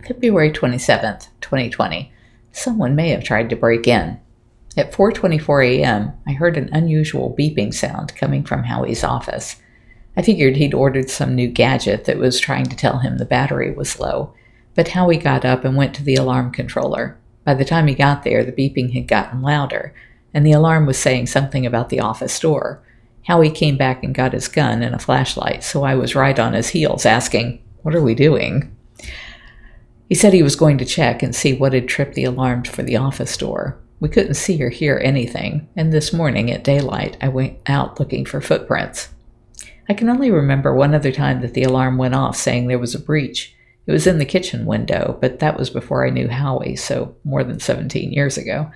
February 27th, 2020. Someone may have tried to break in. At 4:24 a.m., I heard an unusual beeping sound coming from Howie's office. I figured he'd ordered some new gadget that was trying to tell him the battery was low, but Howie got up and went to the alarm controller. By the time he got there, the beeping had gotten louder, and the alarm was saying something about the office door. Howie came back and got his gun and a flashlight, so I was right on his heels asking, "What are we doing?" He said he was going to check and see what had tripped the alarm for the office door. We couldn't see or hear anything, and this morning at daylight I went out looking for footprints. I can only remember one other time that the alarm went off saying there was a breach. It was in the kitchen window, but that was before I knew Howie, so more than 17 years ago.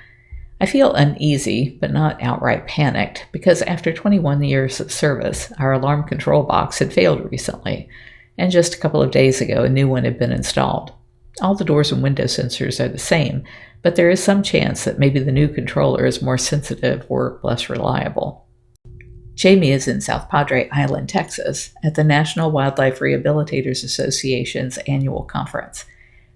I feel uneasy, but not outright panicked, because after 21 years of service, our alarm control box had failed recently, and just a couple of days ago a new one had been installed. All the doors and window sensors are the same, but there is some chance that maybe the new controller is more sensitive or less reliable. Jamie is in South Padre Island, Texas, at the National Wildlife Rehabilitators Association's annual conference.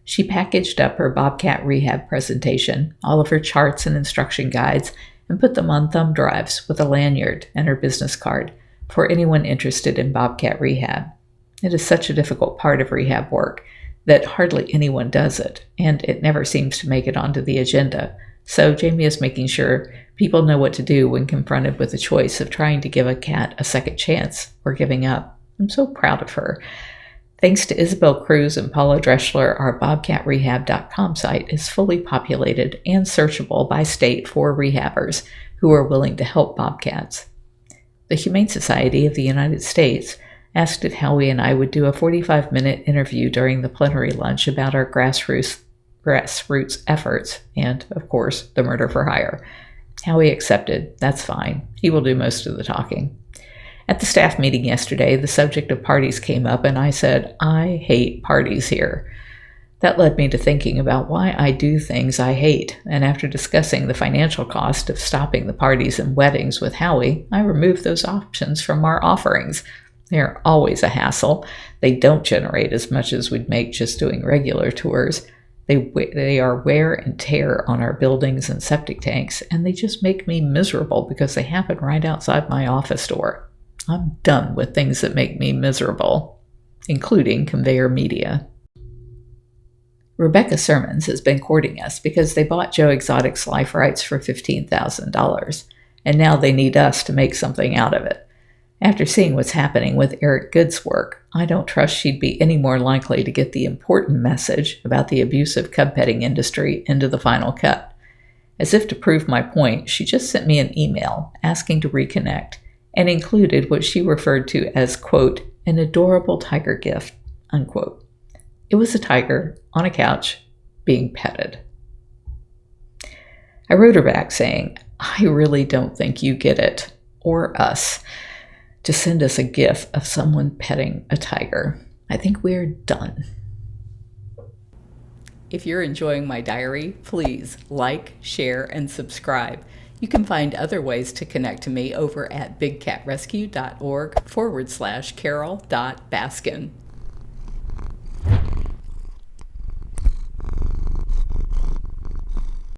She packaged up her bobcat rehab presentation, all of her charts and instruction guides, and put them on thumb drives with a lanyard and her business card for anyone interested in bobcat rehab. It is such a difficult part of rehab work that hardly anyone does it, and it never seems to make it onto the agenda. So Jamie is making sure people know what to do when confronted with the choice of trying to give a cat a second chance or giving up. I'm so proud of her. Thanks to Isabel Cruz and Paula Dreschler, our bobcatrehab.com site is fully populated and searchable by state for rehabbers who are willing to help bobcats. The Humane Society of the United States asked if Howie and I would do a 45-minute interview during the plenary lunch about our grassroots efforts and, of course, the murder for hire. Howie accepted. That's fine. He will do most of the talking. At the staff meeting yesterday, the subject of parties came up, and I said, "I hate parties here." That led me to thinking about why I do things I hate, and after discussing the financial cost of stopping the parties and weddings with Howie, I removed those options from our offerings. They're always a hassle. They don't generate as much as we'd make just doing regular tours. They are wear and tear on our buildings and septic tanks, and they just make me miserable because they happen right outside my office door. I'm done with things that make me miserable, including conveyor media. Rebecca Sermons has been courting us because they bought Joe Exotic's life rights for $15,000, and now they need us to make something out of it. After seeing what's happening with Eric Good's work, I don't trust she'd be any more likely to get the important message about the abusive cub petting industry into the final cut. As if to prove my point, she just sent me an email asking to reconnect and included what she referred to as, quote, "an adorable tiger gift," unquote. It was a tiger on a couch being petted. I wrote her back saying, "I really don't think you get it, or us, to send us a gif of someone petting a tiger. I think we're done." If you're enjoying my diary, please like, share, and subscribe. You can find other ways to connect to me over at bigcatrescue.org/Carole.Baskin.